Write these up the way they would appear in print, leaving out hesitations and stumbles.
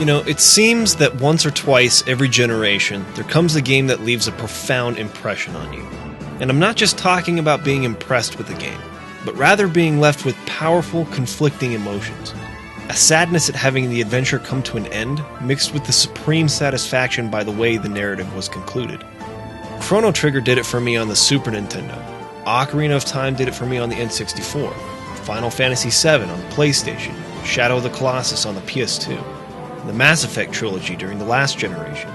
It seems that once or twice every generation, there comes a game that leaves a profound impression on you. And I'm not just talking about being impressed with the game, but rather being left with powerful, conflicting emotions. A sadness at having the adventure come to an end, mixed with the supreme satisfaction by the way the narrative was concluded. Chrono Trigger did it for me on the Super Nintendo. Ocarina of Time did it for me on the N64. Final Fantasy VII on the PlayStation. Shadow of the Colossus on the PS2. The Mass Effect trilogy during the last generation.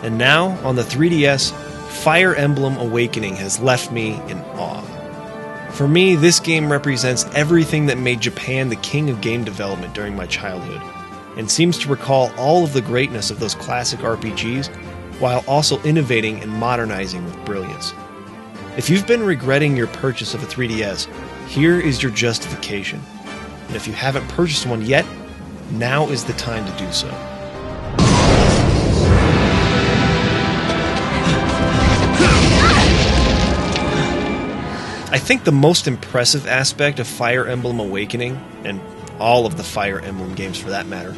And now, on the 3DS, Fire Emblem Awakening has left me in awe. For me, this game represents everything that made Japan the king of game development during my childhood, and seems to recall all of the greatness of those classic RPGs, while also innovating and modernizing with brilliance. If you've been regretting your purchase of a 3DS, here is your justification. And if you haven't purchased one yet, now is the time to do so. I think the most impressive aspect of Fire Emblem Awakening, and all of the Fire Emblem games for that matter,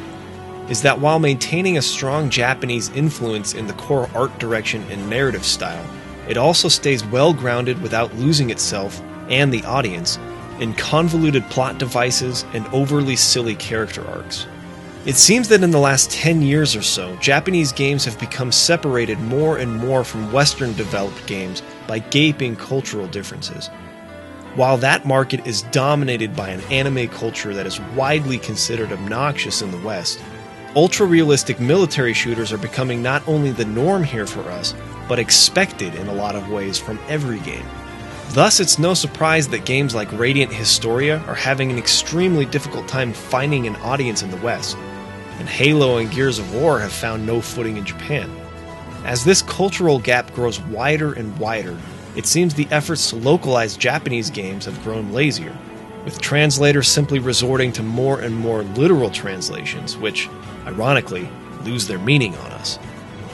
is that while maintaining a strong Japanese influence in the core art direction and narrative style, it also stays well grounded without losing itself and the audience in convoluted plot devices and overly silly character arcs. It seems that in the last 10 years or so, Japanese games have become separated more and more from Western-developed games by gaping cultural differences. While that market is dominated by an anime culture that is widely considered obnoxious in the West, ultra-realistic military shooters are becoming not only the norm here for us, but expected in a lot of ways from every game. Thus, it's no surprise that games like Radiant Historia are having an extremely difficult time finding an audience in the West, and Halo and Gears of War have found no footing in Japan. As this cultural gap grows wider and wider, it seems the efforts to localize Japanese games have grown lazier, with translators simply resorting to more and more literal translations, which, ironically, lose their meaning on us.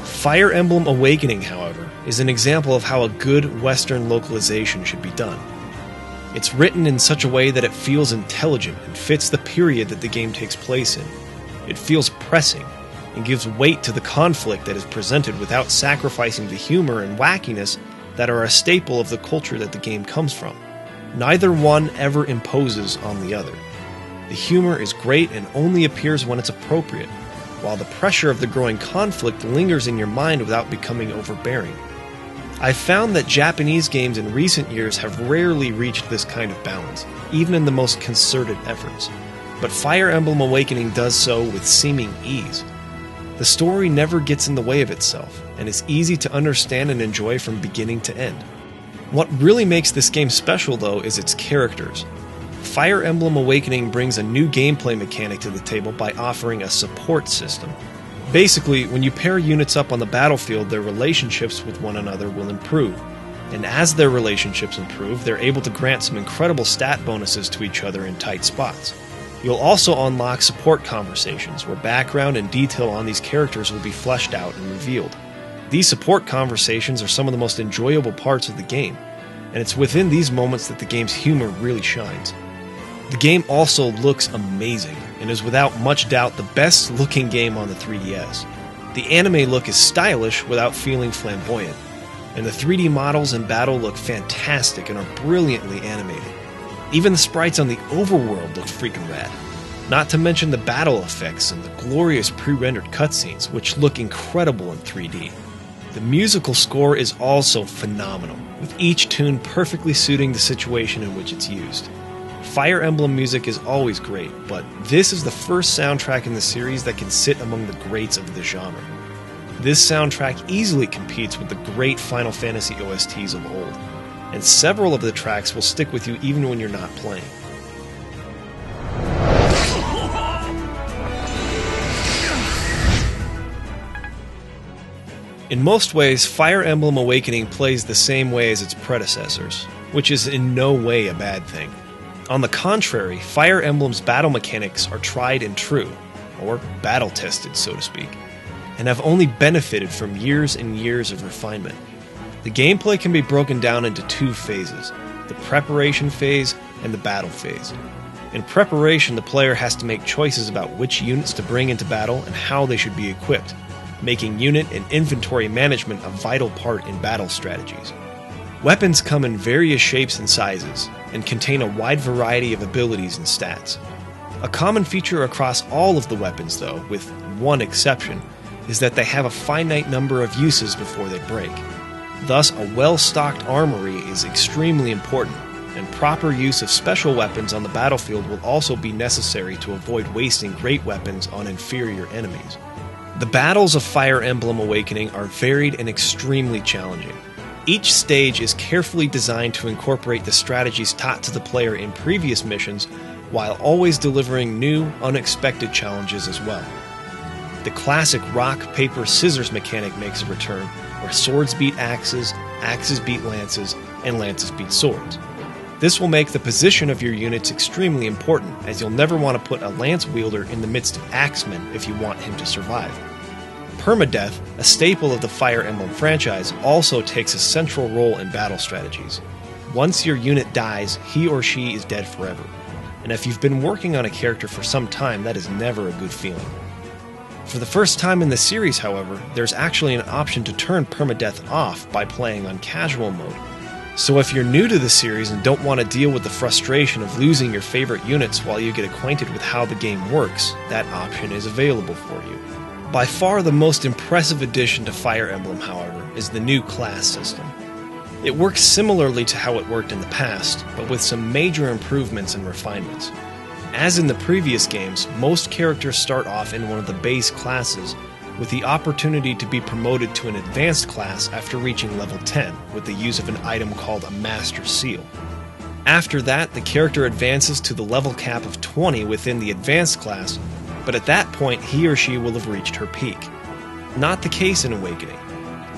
Fire Emblem Awakening, however, is an example of how a good Western localization should be done. It's written in such a way that it feels intelligent and fits the period that the game takes place in. It feels pressing, and gives weight to the conflict that is presented without sacrificing the humor and wackiness that are a staple of the culture that the game comes from. Neither one ever imposes on the other. The humor is great and only appears when it's appropriate, while the pressure of the growing conflict lingers in your mind without becoming overbearing. I've found that Japanese games in recent years have rarely reached this kind of balance, even in the most concerted efforts. But Fire Emblem Awakening does so with seeming ease. The story never gets in the way of itself, and is easy to understand and enjoy from beginning to end. What really makes this game special, though, is its characters. Fire Emblem Awakening brings a new gameplay mechanic to the table by offering a support system. Basically, when you pair units up on the battlefield, their relationships with one another will improve. And as their relationships improve, they're able to grant some incredible stat bonuses to each other in tight spots. You'll also unlock support conversations, where background and detail on these characters will be fleshed out and revealed. These support conversations are some of the most enjoyable parts of the game, and it's within these moments that the game's humor really shines. The game also looks amazing, and is without much doubt the best looking game on the 3DS. The anime look is stylish without feeling flamboyant, and the 3D models in battle look fantastic and are brilliantly animated. Even the sprites on the overworld look freaking rad. Not to mention the battle effects and the glorious pre-rendered cutscenes, which look incredible in 3D. The musical score is also phenomenal, with each tune perfectly suiting the situation in which it's used. Fire Emblem music is always great, but this is the first soundtrack in the series that can sit among the greats of the genre. This soundtrack easily competes with the great Final Fantasy OSTs of old, and several of the tracks will stick with you even when you're not playing. In most ways, Fire Emblem Awakening plays the same way as its predecessors, which is in no way a bad thing. On the contrary, Fire Emblem's battle mechanics are tried and true, or battle-tested, so to speak, and have only benefited from years and years of refinement. The gameplay can be broken down into two phases, the preparation phase and the battle phase. In preparation, the player has to make choices about which units to bring into battle and how they should be equipped, making unit and inventory management a vital part in battle strategies. Weapons come in various shapes and sizes, and contain a wide variety of abilities and stats. A common feature across all of the weapons, though, with one exception, is that they have a finite number of uses before they break. Thus, a well-stocked armory is extremely important, and proper use of special weapons on the battlefield will also be necessary to avoid wasting great weapons on inferior enemies. The battles of Fire Emblem Awakening are varied and extremely challenging. Each stage is carefully designed to incorporate the strategies taught to the player in previous missions, while always delivering new, unexpected challenges as well. The classic rock, paper, scissors mechanic makes a return, where swords beat axes, axes beat lances, and lances beat swords. This will make the position of your units extremely important, as you'll never want to put a lance wielder in the midst of axemen if you want him to survive. Permadeath, a staple of the Fire Emblem franchise, also takes a central role in battle strategies. Once your unit dies, he or she is dead forever. And if you've been working on a character for some time, that is never a good feeling. For the first time in the series, however, there's actually an option to turn permadeath off by playing on casual mode. So if you're new to the series and don't want to deal with the frustration of losing your favorite units while you get acquainted with how the game works, that option is available for you. By far the most impressive addition to Fire Emblem, however, is the new class system. It works similarly to how it worked in the past, but with some major improvements and refinements. As in the previous games, most characters start off in one of the base classes, with the opportunity to be promoted to an advanced class after reaching level 10, with the use of an item called a Master Seal. After that, the character advances to the level cap of 20 within the advanced class, but at that point he or she will have reached her peak. Not the case in Awakening.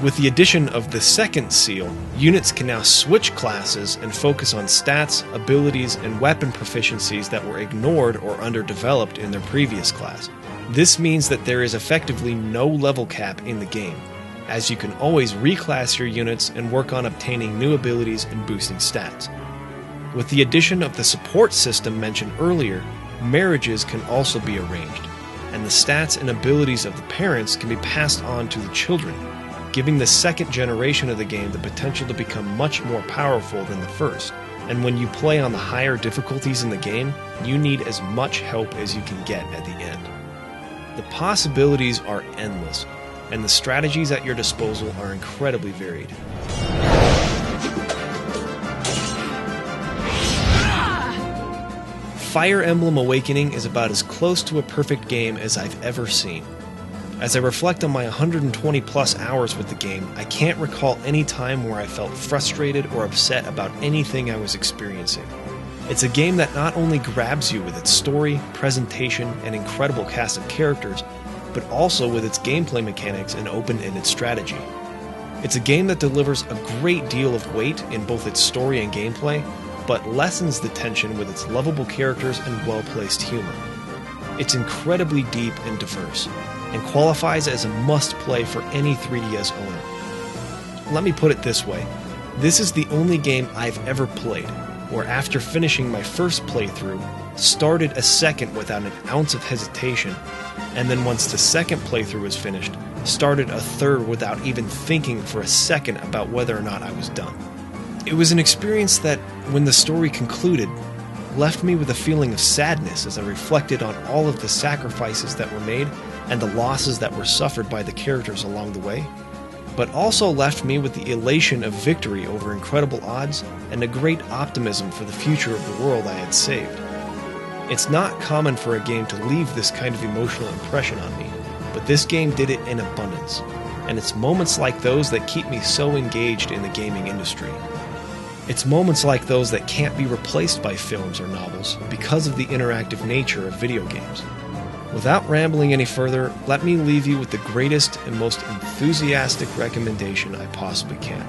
With the addition of the second seal, units can now switch classes and focus on stats, abilities, and weapon proficiencies that were ignored or underdeveloped in their previous class. This means that there is effectively no level cap in the game, as you can always reclass your units and work on obtaining new abilities and boosting stats. With the addition of the support system mentioned earlier, marriages can also be arranged, and the stats and abilities of the parents can be passed on to the children, giving the second generation of the game the potential to become much more powerful than the first. And when you play on the higher difficulties in the game, you need as much help as you can get at the end. The possibilities are endless, and the strategies at your disposal are incredibly varied. Fire Emblem Awakening is about as close to a perfect game as I've ever seen. As I reflect on my 120 plus hours with the game, I can't recall any time where I felt frustrated or upset about anything I was experiencing. It's a game that not only grabs you with its story, presentation, and incredible cast of characters, but also with its gameplay mechanics and open-ended strategy. It's a game that delivers a great deal of weight in both its story and gameplay, but lessens the tension with its lovable characters and well-placed humor. It's incredibly deep and diverse, and qualifies as a must-play for any 3DS owner. Let me put it this way, this is the only game I've ever played, where after finishing my first playthrough, started a second without an ounce of hesitation, and then once the second playthrough was finished, started a third without even thinking for a second about whether or not I was done. It was an experience that, when the story concluded, left me with a feeling of sadness as I reflected on all of the sacrifices that were made and the losses that were suffered by the characters along the way, but also left me with the elation of victory over incredible odds and a great optimism for the future of the world I had saved. It's not common for a game to leave this kind of emotional impression on me, but this game did it in abundance, and it's moments like those that keep me so engaged in the gaming industry. It's moments like those that can't be replaced by films or novels because of the interactive nature of video games. Without rambling any further, let me leave you with the greatest and most enthusiastic recommendation I possibly can.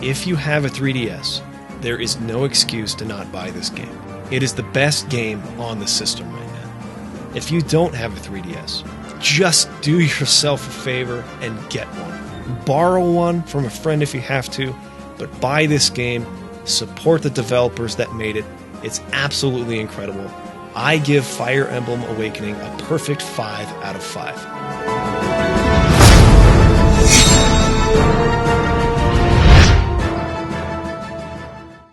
If you have a 3DS, there is no excuse to not buy this game. It is the best game on the system right now. If you don't have a 3DS, just do yourself a favor and get one. Borrow one from a friend if you have to, but buy this game, support the developers that made it, It's absolutely incredible. I give Fire Emblem Awakening a perfect 5 out of 5.